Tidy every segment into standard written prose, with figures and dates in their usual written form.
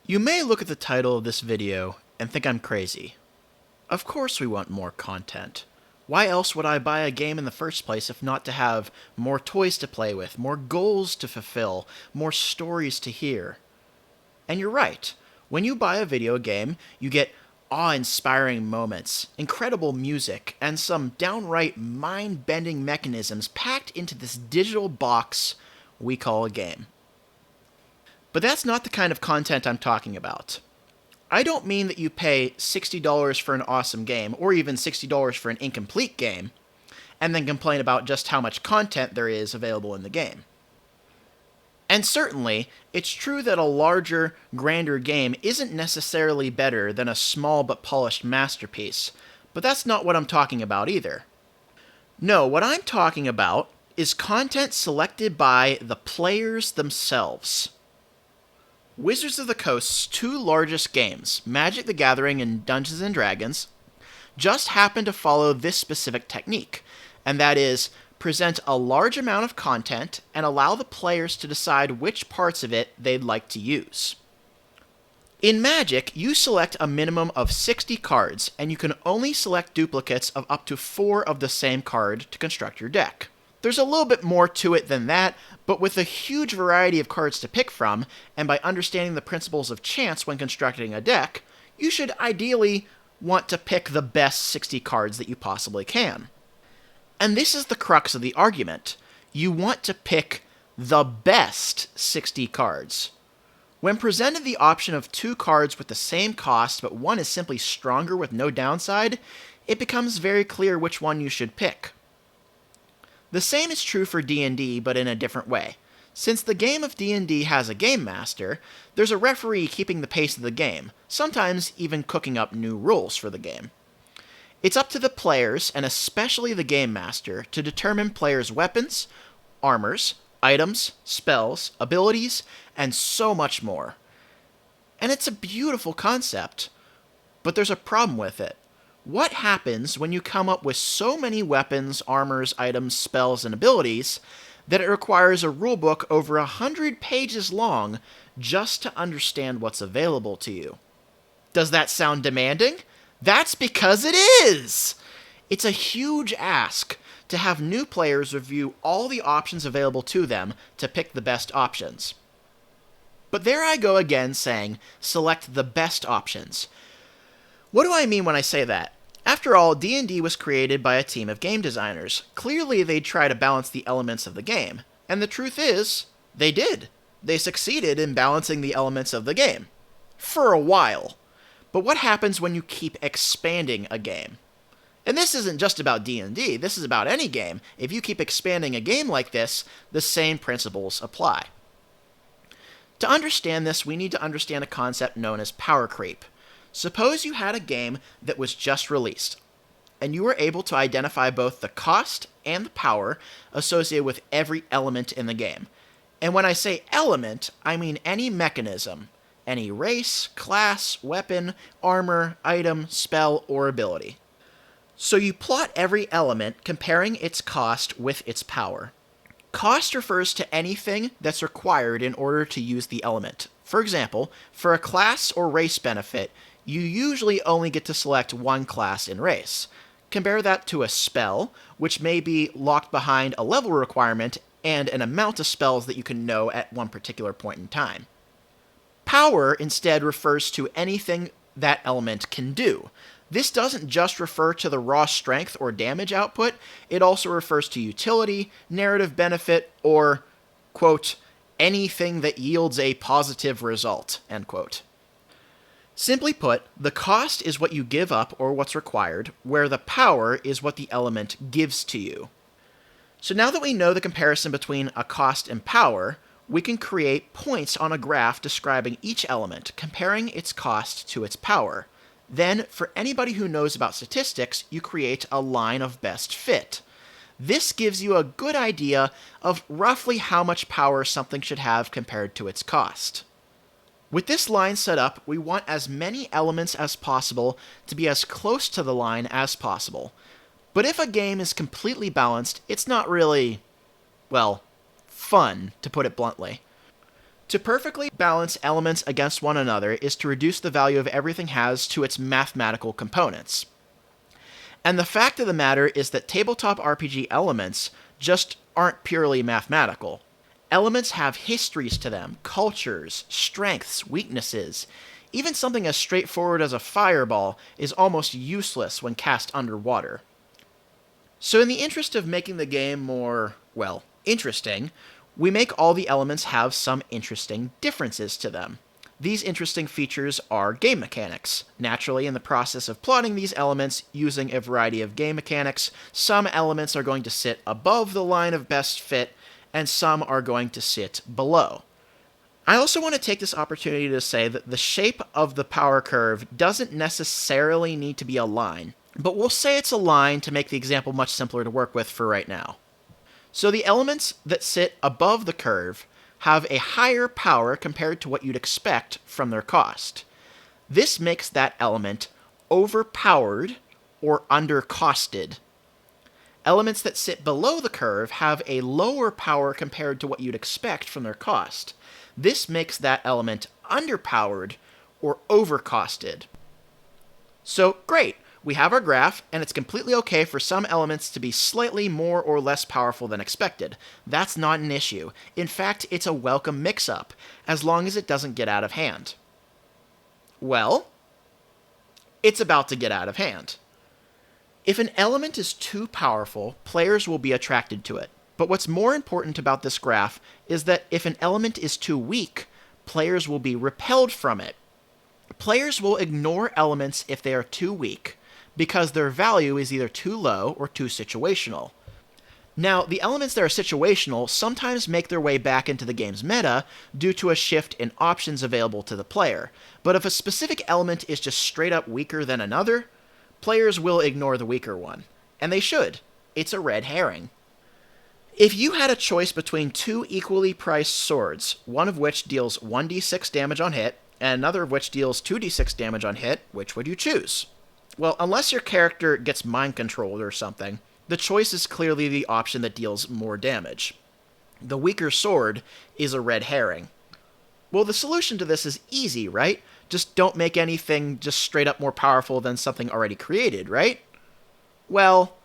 You may look at the title of this video and think I'm crazy. Of course we want more content. Why else would I buy a game in the first place if not to have more toys to play with, more goals to fulfill, more stories to hear? And you're right. When you buy a video game, you get awe-inspiring moments, incredible music, and some downright mind-bending mechanisms packed into this digital box we call a game. But that's not the kind of content I'm talking about. I don't mean that you pay $60 for an awesome game, or even $60 for an incomplete game, and then complain about just how much content there is available in the game. And certainly, it's true that a larger, grander game isn't necessarily better than a small but polished masterpiece, but that's not what I'm talking about either. No, what I'm talking about is content selected by the players themselves. Wizards of the Coast's two largest games, Magic the Gathering and Dungeons & Dragons, just happen to follow this specific technique, and that is, present a large amount of content and allow the players to decide which parts of it they'd like to use. In Magic, you select a minimum of 60 cards, and you can only select duplicates of up to 4 of the same card to construct your deck. There's a little bit more to it than that, but with a huge variety of cards to pick from, and by understanding the principles of chance when constructing a deck, you should ideally want to pick the best 60 cards that you possibly can. And this is the crux of the argument. You want to pick the best 60 cards. When presented the option of 2 cards with the same cost, but one is simply stronger with no downside, it becomes very clear which one you should pick. The same is true for D&D, but in a different way. Since the game of D&D has a game master, there's a referee keeping the pace of the game, sometimes even cooking up new rules for the game. It's up to the players, and especially the game master, to determine players' weapons, armors, items, spells, abilities, and so much more. And it's a beautiful concept, but there's a problem with it. What happens when you come up with so many weapons, armors, items, spells, and abilities that it requires a rulebook over 100 pages long just to understand what's available to you? Does that sound demanding? That's because it is! It's a huge ask to have new players review all the options available to them to pick the best options. But there I go again saying, select the best options. What do I mean when I say that? After all, D&D was created by a team of game designers. Clearly they'd try to balance the elements of the game. And the truth is, they did. They succeeded in balancing the elements of the game. For a while. But what happens when you keep expanding a game? And this isn't just about D&D, this is about any game. If you keep expanding a game like this, the same principles apply. To understand this, we need to understand a concept known as power creep. Suppose you had a game that was just released, and you were able to identify both the cost and the power associated with every element in the game. And when I say element, I mean any mechanism, any race, class, weapon, armor, item, spell, or ability. So you plot every element comparing its cost with its power. Cost refers to anything that's required in order to use the element. For example, for a class or race benefit, you usually only get to select one class in race. Compare that to a spell, which may be locked behind a level requirement and an amount of spells that you can know at one particular point in time. Power instead refers to anything that element can do. This doesn't just refer to the raw strength or damage output, it also refers to utility, narrative benefit, or, quote, anything that yields a positive result, end quote. Simply put, the cost is what you give up or what's required, where the power is what the element gives to you. So now that we know the comparison between a cost and power, we can create points on a graph describing each element, comparing its cost to its power. Then, for anybody who knows about statistics, you create a line of best fit. This gives you a good idea of roughly how much power something should have compared to its cost. With this line set up, we want as many elements as possible to be as close to the line as possible. But if a game is completely balanced, it's not really, well, fun, to put it bluntly. To perfectly balance elements against one another is to reduce the value of everything has to its mathematical components. And the fact of the matter is that tabletop RPG elements just aren't purely mathematical. Elements have histories to them, cultures, strengths, weaknesses. Even something as straightforward as a fireball is almost useless when cast underwater. So in the interest of making the game more, well, interesting, we make all the elements have some interesting differences to them. These interesting features are game mechanics. Naturally, in the process of plotting these elements using a variety of game mechanics, some elements are going to sit above the line of best fit, and some are going to sit below. I also want to take this opportunity to say that the shape of the power curve doesn't necessarily need to be a line, but we'll say it's a line to make the example much simpler to work with for right now. So the elements that sit above the curve have a higher power compared to what you'd expect from their cost. This makes that element overpowered or undercosted. Elements that sit below the curve have a lower power compared to what you'd expect from their cost. This makes that element underpowered or overcosted. So, great. We have our graph, and it's completely okay for some elements to be slightly more or less powerful than expected. That's not an issue. In fact, it's a welcome mix-up, as long as it doesn't get out of hand. Well, it's about to get out of hand. If an element is too powerful, players will be attracted to it. But what's more important about this graph is that if an element is too weak, players will be repelled from it. Players will ignore elements if they are too weak, because their value is either too low or too situational. Now, the elements that are situational sometimes make their way back into the game's meta due to a shift in options available to the player, but if a specific element is just straight up weaker than another, players will ignore the weaker one. And they should. It's a red herring. If you had a choice between two equally priced swords, one of which deals 1d6 damage on hit, and another of which deals 2d6 damage on hit, which would you choose? Well, unless your character gets mind-controlled or something, the choice is clearly the option that deals more damage. The weaker sword is a red herring. Well, the solution to this is easy, right? Just don't make anything just straight up more powerful than something already created, right? Well,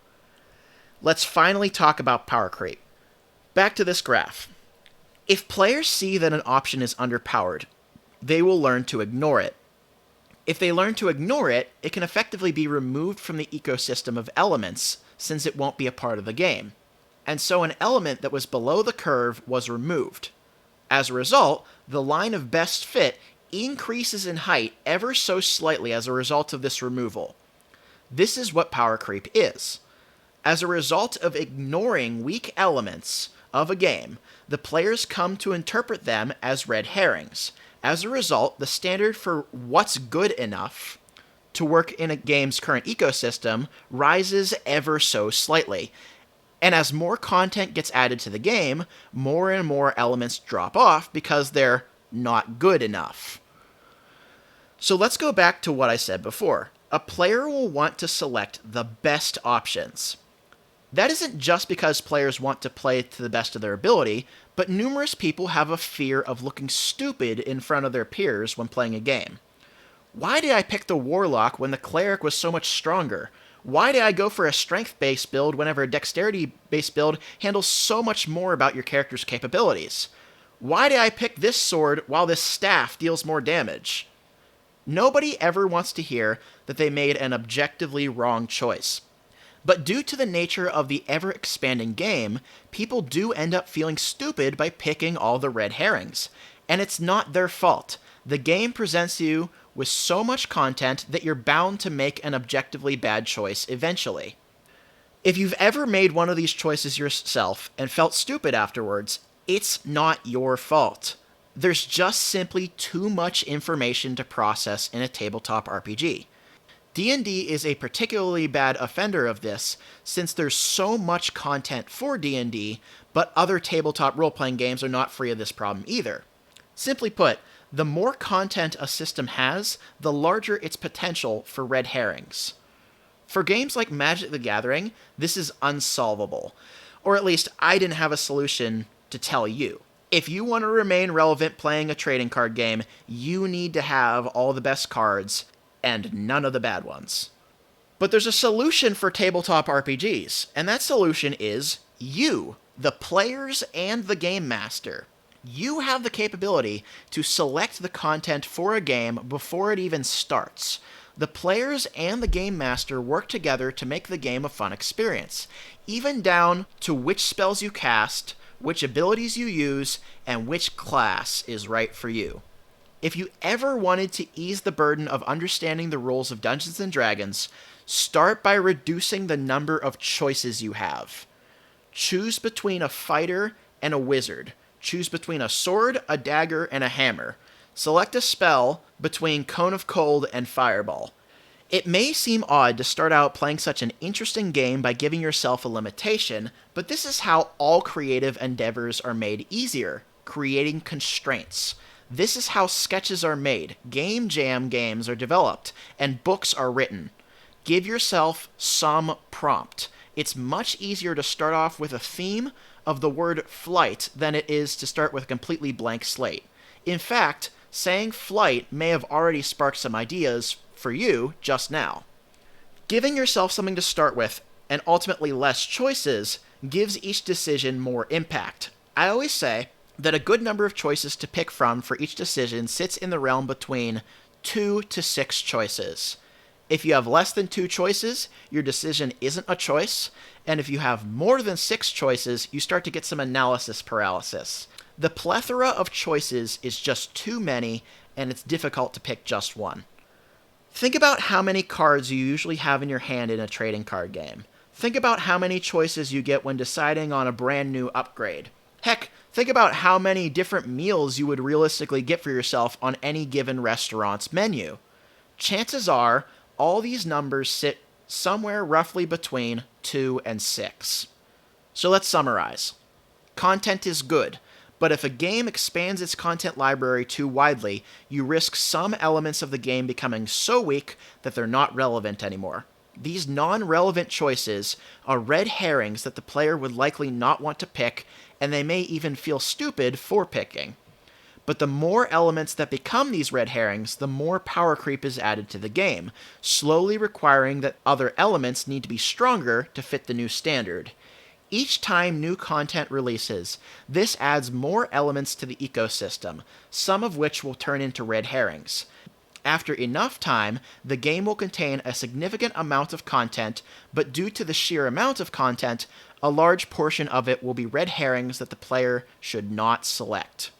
let's finally talk about power creep. Back to this graph. If players see that an option is underpowered, they will learn to ignore it. If they learn to ignore it, it can effectively be removed from the ecosystem of elements, since it won't be a part of the game. And so an element that was below the curve was removed. As a result, the line of best fit increases in height ever so slightly as a result of this removal. This is what power creep is. As a result of ignoring weak elements of a game, the players come to interpret them as red herrings. As a result, the standard for what's good enough to work in a game's current ecosystem rises ever so slightly. And as more content gets added to the game, more and more elements drop off because they're not good enough. So let's go back to what I said before. A player will want to select the best options. That isn't just because players want to play to the best of their ability, but numerous people have a fear of looking stupid in front of their peers when playing a game. Why did I pick the Warlock when the Cleric was so much stronger? Why did I go for a strength-based build whenever a dexterity-based build handles so much more about your character's capabilities? Why did I pick this sword while this staff deals more damage? Nobody ever wants to hear that they made an objectively wrong choice. But due to the nature of the ever-expanding game, people do end up feeling stupid by picking all the red herrings. And it's not their fault. The game presents you with so much content that you're bound to make an objectively bad choice eventually. If you've ever made one of these choices yourself and felt stupid afterwards, it's not your fault. There's just simply too much information to process in a tabletop RPG. D&D is a particularly bad offender of this, since there's so much content for D&D, but other tabletop role-playing games are not free of this problem either. Simply put, the more content a system has, the larger its potential for red herrings. For games like Magic the Gathering, this is unsolvable. Or at least I didn't have a solution to tell you. If you want to remain relevant playing a trading card game, you need to have all the best cards and none of the bad ones. But there's a solution for tabletop RPGs, and that solution is you, the players and the game master. You have the capability to select the content for a game before it even starts. The players and the game master work together to make the game a fun experience, even down to which spells you cast, which abilities you use, and which class is right for you. If you ever wanted to ease the burden of understanding the rules of Dungeons & Dragons, start by reducing the number of choices you have. Choose between a fighter and a wizard. Choose between a sword, a dagger, and a hammer. Select a spell between Cone of Cold and Fireball. It may seem odd to start out playing such an interesting game by giving yourself a limitation, but this is how all creative endeavors are made easier, creating constraints. This is how sketches are made, game jam games are developed, and books are written. Give yourself some prompt. It's much easier to start off with a theme of the word flight than it is to start with a completely blank slate. In fact, saying flight may have already sparked some ideas for you just now. Giving yourself something to start with, and ultimately less choices, gives each decision more impact. I always say that a good number of choices to pick from for each decision sits in the realm between 2 to 6 choices. If you have less than 2 choices, your decision isn't a choice, and if you have more than 6 choices, you start to get some analysis paralysis. The plethora of choices is just too many, and it's difficult to pick just one. Think about how many cards you usually have in your hand in a trading card game. Think about how many choices you get when deciding on a brand new upgrade. Heck, think about how many different meals you would realistically get for yourself on any given restaurant's menu. Chances are, all these numbers sit somewhere roughly between 2 and 6. So let's summarize. Content is good, but if a game expands its content library too widely, you risk some elements of the game becoming so weak that they're not relevant anymore. These non-relevant choices are red herrings that the player would likely not want to pick, and they may even feel stupid for picking. But the more elements that become these red herrings, the more power creep is added to the game, slowly requiring that other elements need to be stronger to fit the new standard. Each time new content releases, this adds more elements to the ecosystem, some of which will turn into red herrings. After enough time, the game will contain a significant amount of content, but due to the sheer amount of content, a large portion of it will be red herrings that the player should not select.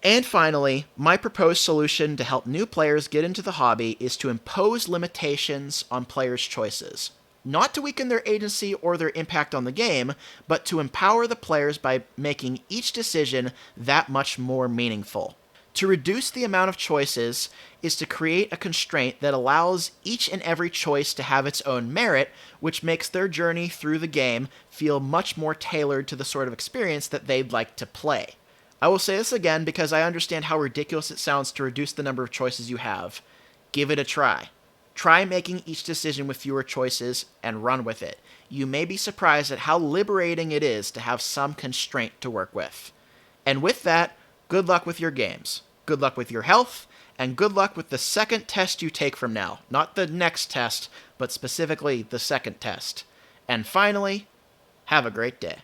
And finally, my proposed solution to help new players get into the hobby is to impose limitations on players' choices. Not to weaken their agency or their impact on the game, but to empower the players by making each decision that much more meaningful. To reduce the amount of choices is to create a constraint that allows each and every choice to have its own merit, which makes their journey through the game feel much more tailored to the sort of experience that they'd like to play. I will say this again because I understand how ridiculous it sounds to reduce the number of choices you have. Give it a try. Try making each decision with fewer choices and run with it. You may be surprised at how liberating it is to have some constraint to work with. And with that, good luck with your games. Good luck with your health, and good luck with the second test you take from now. Not the next test, but specifically the second test. And finally, have a great day.